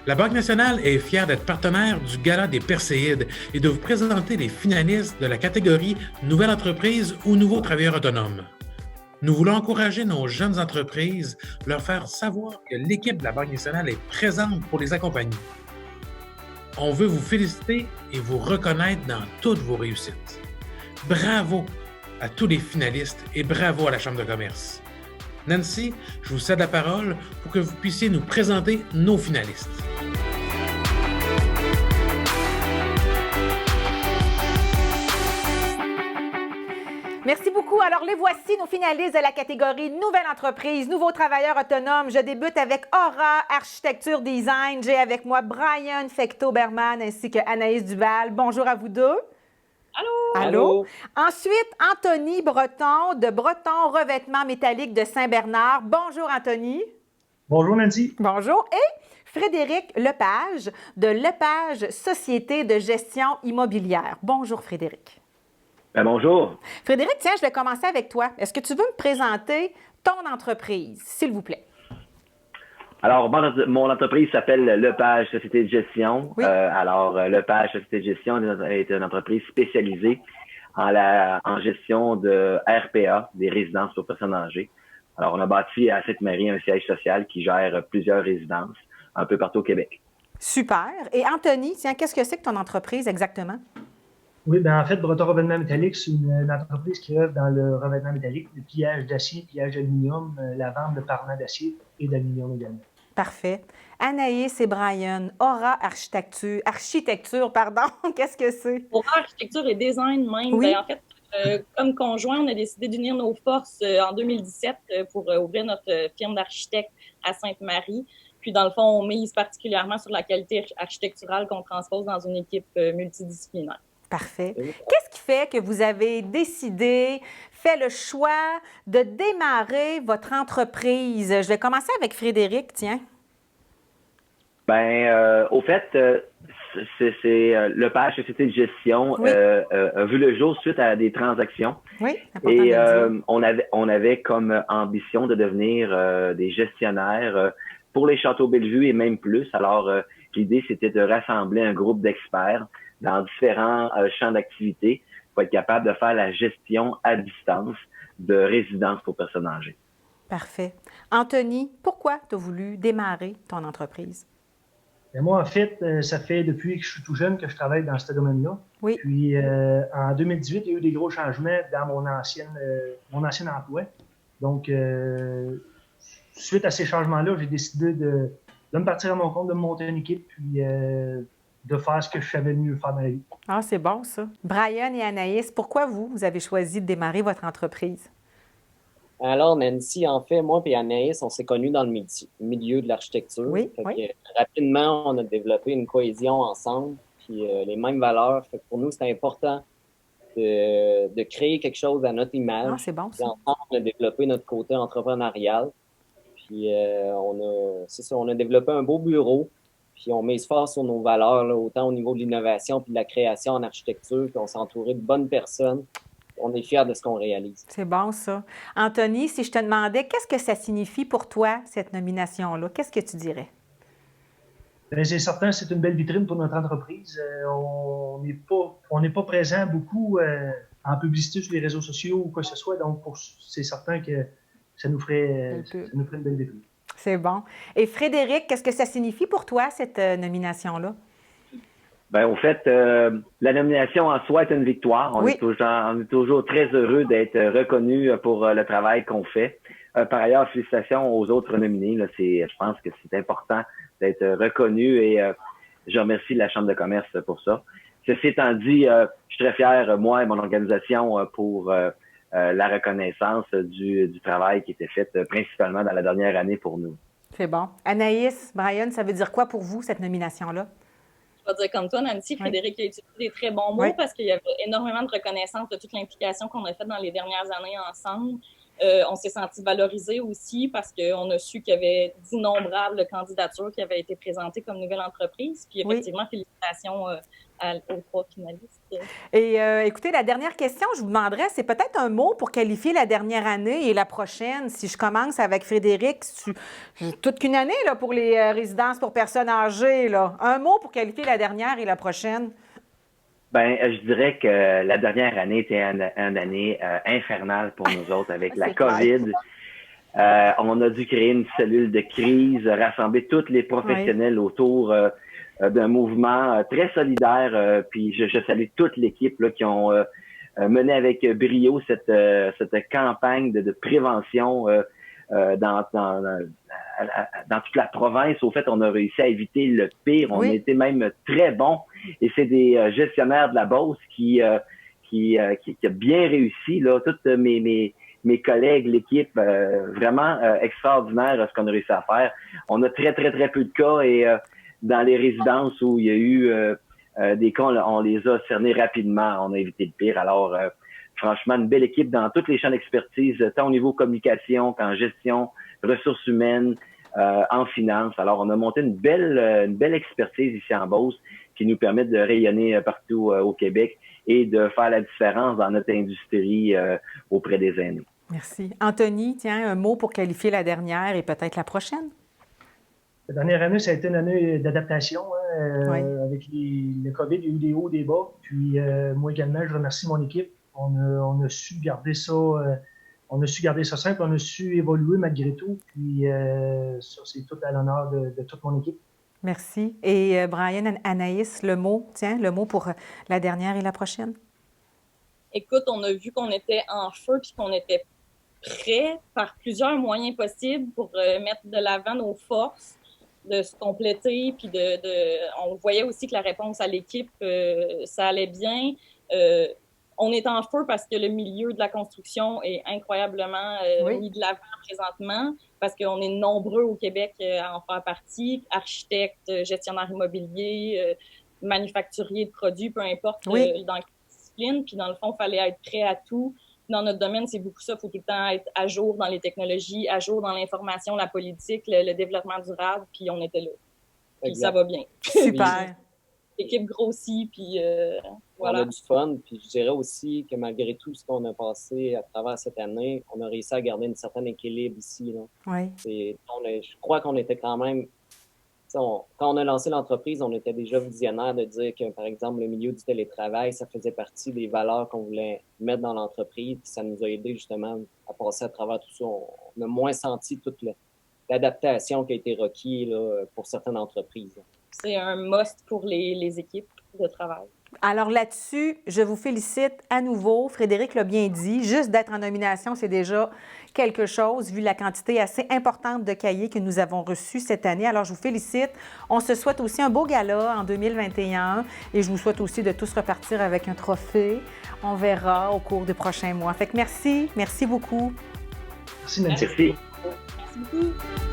La Banque nationale est fière d'être partenaire du Gala des Perséides et de vous présenter les finalistes de la catégorie Nouvelle entreprise ou Nouveaux travailleurs autonomes. Nous voulons encourager nos jeunes entreprises, leur faire savoir que l'équipe de la Banque nationale est présente pour les accompagner. On veut vous féliciter et vous reconnaître dans toutes vos réussites. Bravo à tous les finalistes et bravo à la Chambre de commerce. Nancy, je vous cède la parole pour que vous puissiez nous présenter nos finalistes. Merci beaucoup. Alors, les voici, nos finalistes de la catégorie Nouvelle entreprise, Nouveaux travailleurs autonomes. Je débute avec Aura Architecture Design. J'ai avec moi Brian Fecteau-Berman ainsi que Anaïs Duval. Bonjour à vous deux. Allô? Allô? Ensuite, Anthony Breton de Breton Revêtement Métallique de Saint-Bernard. Bonjour, Anthony. Bonjour, Nancy. Bonjour. Et Frédéric Lepage de Lepage Société de gestion immobilière. Bonjour, Frédéric. Bonjour. Frédéric, tiens, je vais commencer avec toi. Est-ce que tu veux me présenter ton entreprise, s'il vous plaît? Alors, mon entreprise s'appelle Lepage Société de gestion. Oui. Lepage Société de gestion est une entreprise spécialisée en gestion de RPA, des résidences pour personnes âgées. Alors, on a bâti à Sainte-Marie un siège social qui gère plusieurs résidences un peu partout au Québec. Super. Et Anthony, tiens, qu'est-ce que c'est que ton entreprise exactement? Oui, en fait, Breton Revêtement Métallique, c'est une entreprise qui œuvre dans le revêtement métallique, le pliage d'acier, pliage d'aluminium, la vente de parements d'acier et d'aluminium également. Parfait. Anaïs et Brian, Aura Architecture, qu'est-ce que c'est? Aura Architecture et Design même. Oui. En fait, comme conjoint, on a décidé d'unir nos forces en 2017 pour ouvrir notre firme d'architecte à Sainte-Marie. Puis, dans le fond, on mise particulièrement sur la qualité architecturale qu'on transpose dans une équipe multidisciplinaire. Parfait. Qu'est-ce qui fait que vous avez décidé, fait le choix de démarrer votre entreprise? Je vais commencer avec Frédéric, tiens. Au fait, c'est Lepage Société de gestion Oui. a vu le jour suite à des transactions. Oui, important Et de le dire. on avait comme ambition de devenir des gestionnaires pour les Châteaux Bellevue et même plus. Alors, l'idée, c'était de rassembler un groupe d'experts dans différents champs d'activité pour être capable de faire la gestion à distance de résidences pour personnes âgées. Parfait. Anthony, pourquoi tu as voulu démarrer ton entreprise? Moi, en fait, ça fait depuis que je suis tout jeune que je travaille dans ce domaine-là. Oui. Puis, en 2018, il y a eu des gros changements dans mon ancien emploi. Donc, suite à ces changements-là, j'ai décidé de me partir à mon compte, de me monter une équipe, puis de faire ce que je savais mieux faire dans la vie. Ah, c'est bon, ça. Brian et Anaïs, pourquoi vous avez choisi de démarrer votre entreprise? Alors, Nancy, en fait, moi et Anaïs, on s'est connus dans le milieu de l'architecture. Oui, oui. Rapidement, on a développé une cohésion ensemble, puis les mêmes valeurs. Fait que pour nous, c'était important de créer quelque chose à notre image. Ah, c'est bon, Puis ça. ensemble, on a développé notre côté entrepreneurial. Puis on a développé un beau bureau. Puis on mise fort sur nos valeurs, là, autant au niveau de l'innovation puis de la création en architecture. Puis on s'est entouré de bonnes personnes. On est fiers de ce qu'on réalise. C'est bon, ça. Anthony, si je te demandais, qu'est-ce que ça signifie pour toi, cette nomination-là? Qu'est-ce que tu dirais? C'est certain, c'est une belle vitrine pour notre entreprise. On n'est pas présent beaucoup en publicité sur les réseaux sociaux ou quoi que ce soit. Donc, c'est certain que ça nous ferait une belle vitrine. C'est bon. Et Frédéric, qu'est-ce que ça signifie pour toi, cette nomination-là? Au fait, la nomination en soi est une victoire. On est toujours très heureux d'être reconnus pour le travail qu'on fait. Par ailleurs, félicitations aux autres nominés. Là, je pense que c'est important d'être reconnu et je remercie la Chambre de commerce pour ça. Ceci étant dit, je suis très fier, moi et mon organisation, pour la reconnaissance du travail qui était fait principalement dans la dernière année pour nous. C'est bon. Anaïs, Brian, ça veut dire quoi pour vous, cette nomination-là? Je vais dire comme toi, Nancy, Frédéric a utilisé des très bons mots parce qu'il y avait énormément de reconnaissance de toute l'implication qu'on a faite dans les dernières années ensemble. On s'est senti valorisé aussi parce qu'on a su qu'il y avait d'innombrables candidatures qui avaient été présentées comme nouvelle entreprise. Puis effectivement, félicitations aux 3 finalistes. Et écoutez, la dernière question, je vous demanderais, c'est peut-être un mot pour qualifier la dernière année et la prochaine. Si je commence avec Frédéric, toute qu'une année là, pour les résidences pour personnes âgées. Là. Un mot pour qualifier la dernière et la prochaine? Ben, je dirais que la dernière année était une année infernale pour nous autres avec la COVID. On a dû créer une cellule de crise, rassembler tous les professionnels autour d'un mouvement très solidaire. Puis je salue toute l'équipe là, qui ont mené avec brio cette campagne de prévention dans toute la province. Au fait, on a réussi à éviter le pire. On a été même très bons. Et c'est des gestionnaires de la Beauce qui a bien réussi. Là, toutes mes collègues, l'équipe, vraiment extraordinaire ce qu'on a réussi à faire. On a très, très, très peu de cas et dans les résidences où il y a eu des cas, on les a cernés rapidement. On a évité le pire. Alors, franchement, une belle équipe dans tous les champs d'expertise, tant au niveau communication qu'en gestion, ressources humaines, en finance. Alors, on a monté une belle expertise ici en Beauce qui nous permet de rayonner partout au Québec et de faire la différence dans notre industrie auprès des aînés. Merci. Anthony, tiens, un mot pour qualifier la dernière et peut-être la prochaine? La dernière année, ça a été une année d'adaptation. Avec le COVID, il y a eu des hauts, des bas. Puis moi également, je remercie mon équipe. On a su garder ça, simple, on a su évoluer malgré tout. Puis ça, c'est tout à l'honneur de toute mon équipe. Merci. Et Brian, Anaïs, le mot pour la dernière et la prochaine? Écoute, on a vu qu'on était en feu puis qu'on était prêt par plusieurs moyens possibles pour mettre de l'avant nos forces, de se compléter, puis on voyait aussi que la réponse à l'équipe, ça allait bien. On est en feu parce que le milieu de la construction est incroyablement mis de l'avant présentement, parce qu'on est nombreux au Québec à en faire partie, architectes, gestionnaires immobiliers, manufacturiers de produits, peu importe dans quelle discipline. Puis dans le fond, il fallait être prêt à tout. Dans notre domaine, c'est beaucoup ça. Il faut tout le temps être à jour dans les technologies, à jour dans l'information, la politique, le développement durable, puis on était là. Puis ça va bien. Super. L'équipe grossit, puis voilà. On a du fun, puis je dirais aussi que malgré tout ce qu'on a passé à travers cette année, on a réussi à garder un certain équilibre ici. Là. Je crois qu'on était quand même... quand on a lancé l'entreprise, on était déjà visionnaire de dire que, par exemple, le milieu du télétravail, ça faisait partie des valeurs qu'on voulait mettre dans l'entreprise, puis ça nous a aidé justement à passer à travers tout ça. On a moins senti toute l'adaptation qui a été requise là, pour certaines entreprises. C'est un must pour les équipes de travail. Alors là-dessus, je vous félicite à nouveau. Frédéric l'a bien dit, juste d'être en nomination, c'est déjà quelque chose, vu la quantité assez importante de cahiers que nous avons reçus cette année. Alors, je vous félicite. On se souhaite aussi un beau gala en 2021 et je vous souhaite aussi de tous repartir avec un trophée. On verra au cours des prochains mois. Fait que merci beaucoup. Merci. Merci beaucoup.